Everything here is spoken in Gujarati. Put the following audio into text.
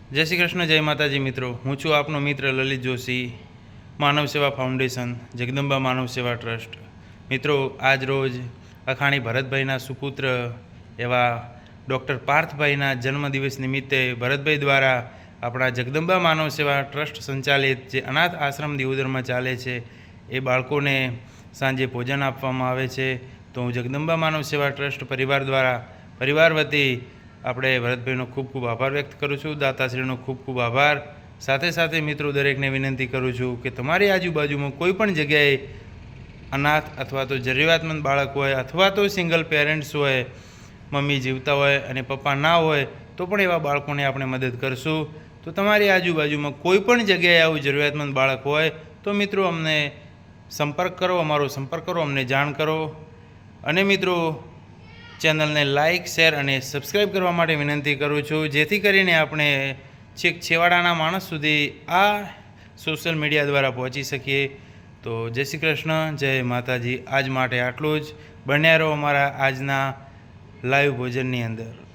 જય શ્રી કૃષ્ણ, જય માતાજી મિત્રો। હું છું આપનો મિત્ર લલિત જોશી, માનવ સેવા ફાઉન્ડેશન, જગદંબા માનવ સેવા ટ્રસ્ટ। મિત્રો, આજ રોજ અખાણી ભરતભાઈના સુપુત્ર એવા ડૉક્ટર પાર્થભાઈના જન્મદિવસ નિમિત્તે ભરતભાઈ દ્વારા આપણા જગદંબા માનવ સેવા ટ્રસ્ટ સંચાલિત જે અનાથ આશ્રમ દિયોદરમાં ચાલે છે એ બાળકોને સાંજે ભોજન આપવામાં આવે છે। તો હું જગદંબા માનવ સેવા ટ્રસ્ટ પરિવાર વતી આપણે ભરતભાઈનો ખૂબ ખૂબ આભાર વ્યક્ત કરું છું। દાતાશ્રીનો ખૂબ ખૂબ આભાર। સાથે સાથે મિત્રો, દરેકને વિનંતી કરું છું કે તમારી આજુબાજુમાં કોઈ પણ જગ્યાએ અનાથ અથવા તો જરૂરિયાતમંદ બાળક હોય અથવા તો સિંગલ પેરેન્ટ્સ હોય, મમ્મી જીવતા હોય અને પપ્પા ના હોય તો પણ એવા બાળકોને આપણે મદદ કરશું। તો તમારી આજુબાજુમાં કોઈ પણ જગ્યાએ આવું જરૂરિયાતમંદ બાળક હોય તો મિત્રો અમને સંપર્ક કરો, અમારો સંપર્ક કરો, અમને જાણ કરો। અને મિત્રો, ચેનલને લાઇક, શેર અને સબસ્ક્રાઈબ કરવા માટે વિનંતી કરું છું, જેથી કરીને આપણે છેક છેવાડાના માણસ સુધી આ સોશિયલ મીડિયા દ્વારા પહોંચી શકીએ। તો જય શ્રી કૃષ્ણ, જય માતાજી। આજ માટે આટલું જ। બન્યા રહો અમારા આજના લાઈવ ભોજનની અંદર।